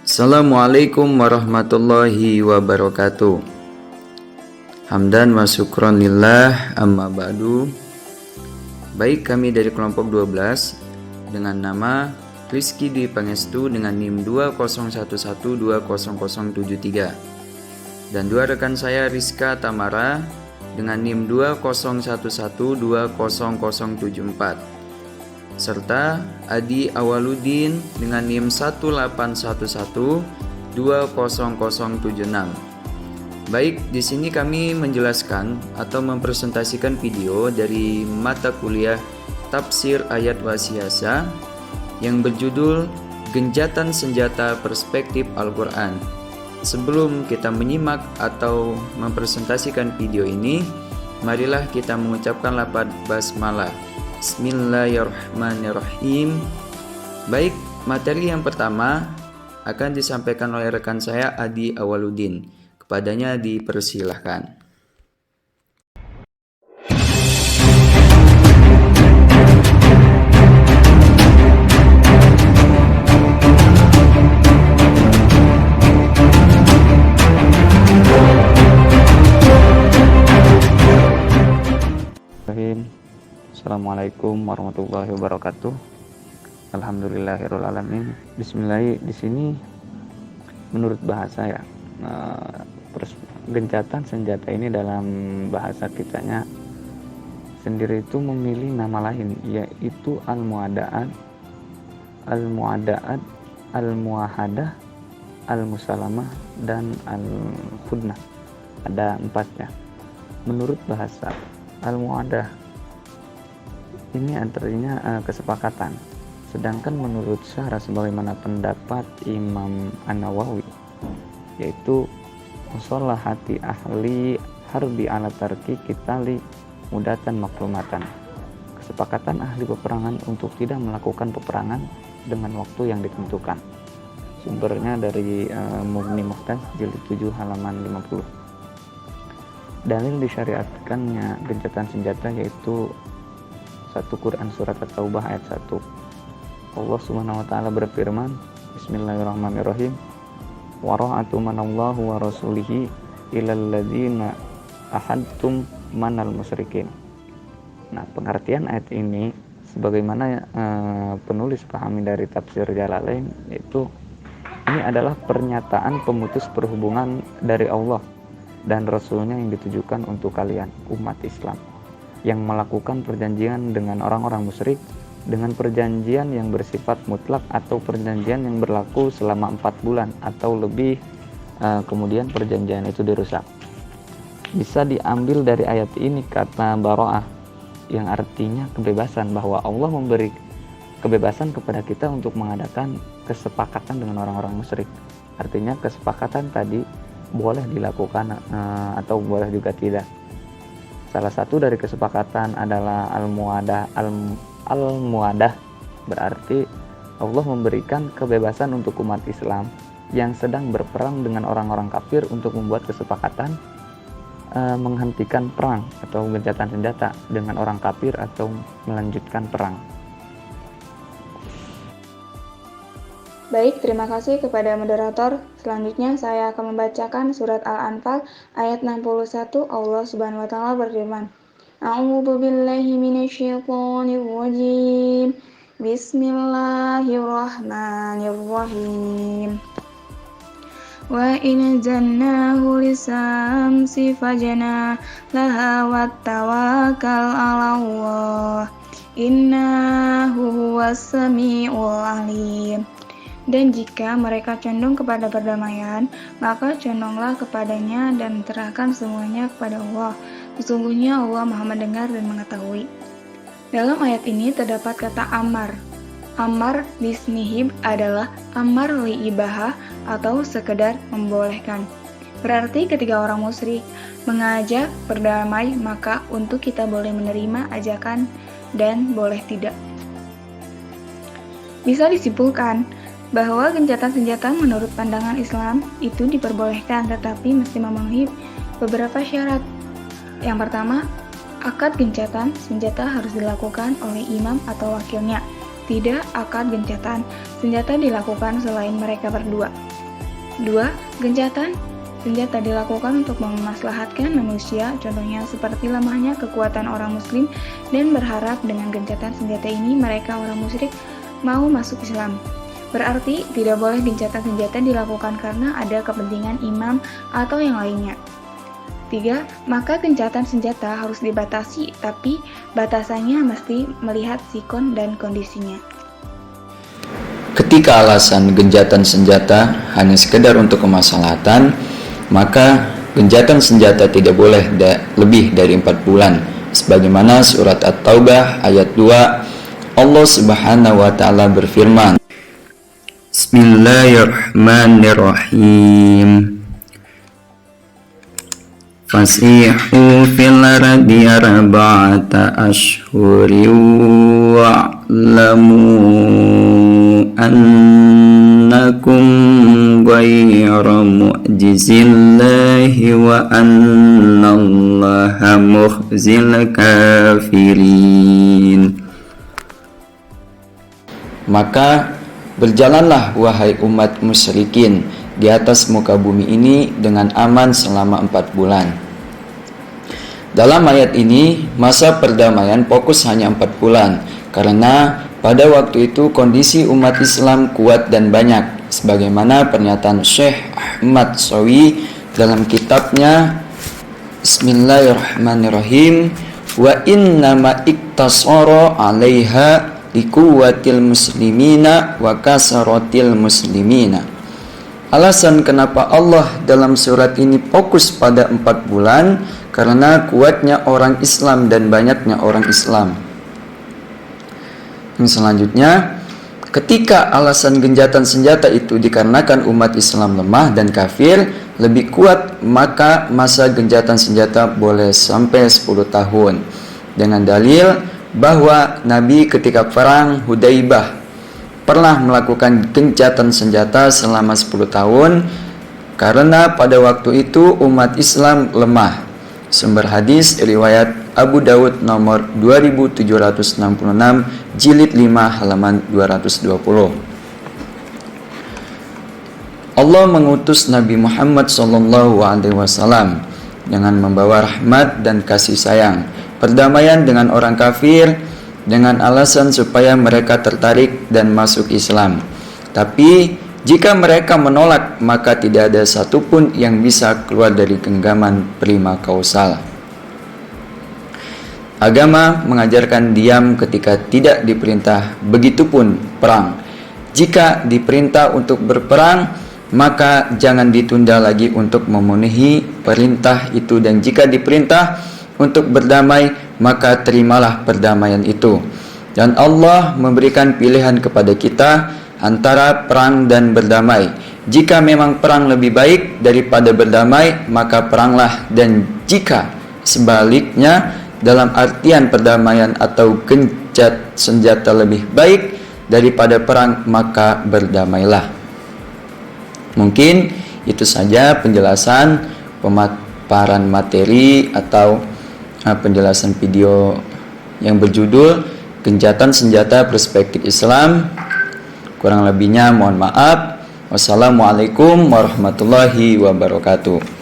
Assalamualaikum warahmatullahi wabarakatuh. Hamdan wa syukron lillah, amma ba'du. Baik, kami dari kelompok 12 dengan nama Rizky Dwi Pangestu dengan NIM 2011200073 dan dua rekan saya Rizka Tamara dengan NIM 2011200074 serta Adi Awaludin dengan NIM 1811200076. Baik, di sini kami menjelaskan atau mempresentasikan video dari mata kuliah Tafsir Ayat Wasiasa yang berjudul Gencatan Senjata Perspektif Al-Quran. Sebelum kita menyimak atau mempresentasikan video ini, marilah kita mengucapkan lafaz basmalah. Bismillahirrahmanirrahim. Baik, materi yang pertama akan disampaikan oleh rekan saya Adi Awaludin. Kepadanya dipersilahkan. Assalamualaikum warahmatullahi wabarakatuh. Alhamdulillahirabbil alamin. Bismillah. Di sini menurut bahasa ya, gencatan senjata ini dalam bahasa kitanya sendiri itu memilih nama lain, yaitu al-muada'at, al-muahadah, al-musalamah, dan al-hudnah. Ada 4 ya. Menurut bahasa, al-muadah ini artinya kesepakatan. Sedangkan menurut syarah sebagaimana pendapat Imam An-Nawawi, yaitu musallahati ahli harbi ala tarki kitali mudatan maklumatan, kesepakatan ahli peperangan untuk tidak melakukan peperangan dengan waktu yang ditentukan. Sumbernya dari Mughni Muhtaj jilid 7 halaman 50. Dalil disyariatkannya gencatan senjata yaitu 1 Quran surat At-Taubah ayat 1. Allah Subhanahu wa taala berfirman, Bismillahirrahmanirrahim. Wa ra'atu manallahu wa rasulihi ilal ladzina ahadtum manal musyrikin. Nah, pengertian ayat ini sebagaimana penulis pahami dari tafsir Jalalain, yaitu ini adalah pernyataan pemutus perhubungan dari Allah dan Rasulnya yang ditujukan untuk kalian umat Islam yang melakukan perjanjian dengan orang-orang musyrik dengan perjanjian yang bersifat mutlak atau perjanjian yang berlaku selama 4 bulan atau lebih, kemudian perjanjian itu dirusak. Bisa diambil dari ayat ini kata bara'ah yang artinya kebebasan, bahwa Allah memberi kebebasan kepada kita untuk mengadakan kesepakatan dengan orang-orang musyrik. Artinya kesepakatan tadi boleh dilakukan atau boleh juga tidak. Salah satu dari kesepakatan adalah al-muadah, berarti Allah memberikan kebebasan untuk umat Islam yang sedang berperang dengan orang-orang kafir untuk membuat kesepakatan menghentikan perang atau gencatan senjata dengan orang kafir atau melanjutkan perang. Baik, terima kasih kepada moderator. Selanjutnya saya akan membacakan surat Al-Anfal ayat 61. Allah Subhanahu wa taala berfirman, A'udzu billahi minasyaitonir rajim. Bismillahirrahmanirrahim. Wa in jannahu lisamsi fajana laha wattawakkal 'ala Allah. Innahu huwas samiul alim. Dan jika mereka condong kepada perdamaian, maka condonglah kepadanya dan serahkan semuanya kepada Allah. Sesungguhnya Allah Maha mendengar dan mengetahui. Dalam ayat ini terdapat kata amar. Amar disnihib adalah amar li ibaha atau sekedar membolehkan. Berarti ketika orang musyrik mengajak berdamai, maka untuk kita boleh menerima ajakan dan boleh tidak. Bisa disimpulkan bahwa gencatan senjata menurut pandangan Islam itu diperbolehkan, tetapi mesti memenuhi beberapa syarat. Yang pertama, akad gencatan senjata harus dilakukan oleh imam atau wakilnya. Tidak akad gencatan senjata dilakukan selain mereka berdua. 2. Gencatan senjata dilakukan untuk memaslahatkan manusia, contohnya seperti lemahnya kekuatan orang muslim dan berharap dengan gencatan senjata ini mereka orang musyrik mau masuk Islam. Berarti tidak boleh gencatan senjata dilakukan karena ada kepentingan imam atau yang lainnya. 3. Maka gencatan senjata harus dibatasi, tapi batasannya mesti melihat sikon dan kondisinya. Ketika alasan gencatan senjata hanya sekedar untuk kemaslahatan, maka gencatan senjata tidak boleh lebih dari 4 bulan. Sebagaimana surat At-Taubah ayat 2, Allah Subhanahu wa taala berfirman, Bismillahirrahmanirrahim. Fasihu fil ardi arba'ata ashhurin wa'lamu annakum ghayra mu'jizillahi wa annallaha mukhzil kafirin. Maka berjalanlah wahai umat musyrikin di atas muka bumi ini dengan aman selama 4 bulan. Dalam ayat ini, masa perdamaian fokus hanya 4 bulan, karena pada waktu itu kondisi umat Islam kuat dan banyak, sebagaimana pernyataan Syekh Ahmad Shawi dalam kitabnya Bismillahirrahmanirrahim, wa innama iktasara 'alaiha liquwwatil muslimina wa kasaratil muslimina. Alasan kenapa Allah dalam surat ini fokus pada 4 bulan karena kuatnya orang Islam dan banyaknya orang Islam. Yang selanjutnya, ketika alasan gencatan senjata itu dikarenakan umat Islam lemah dan kafir lebih kuat, maka masa gencatan senjata boleh sampai 10 tahun. Dengan dalil bahwa Nabi ketika perang Hudaibah pernah melakukan gencatan senjata selama 10 tahun karena pada waktu itu umat Islam lemah. Sumber hadis riwayat Abu Daud nomor 2766 jilid 5 halaman 220. Allah mengutus Nabi Muhammad SAW dengan membawa rahmat dan kasih sayang, perdamaian dengan orang kafir, dengan alasan supaya mereka tertarik dan masuk Islam. Tapi jika mereka menolak, maka tidak ada satupun yang bisa keluar dari genggaman prima kausal. Agama mengajarkan diam ketika tidak diperintah, begitupun perang. Jika diperintah untuk berperang, maka jangan ditunda lagi untuk memenuhi perintah itu, dan jika diperintah untuk berdamai, maka terimalah perdamaian itu. Dan Allah memberikan pilihan kepada kita antara perang dan berdamai. Jika memang perang lebih baik daripada berdamai, maka peranglah, dan jika sebaliknya dalam artian perdamaian atau gencatan senjata lebih baik daripada perang, maka berdamailah. Mungkin itu saja penjelasan pemaparan materi atau penjelasan video yang berjudul Gencatan Senjata Perspektif Islam. Kurang lebihnya mohon maaf. Wassalamualaikum warahmatullahi wabarakatuh.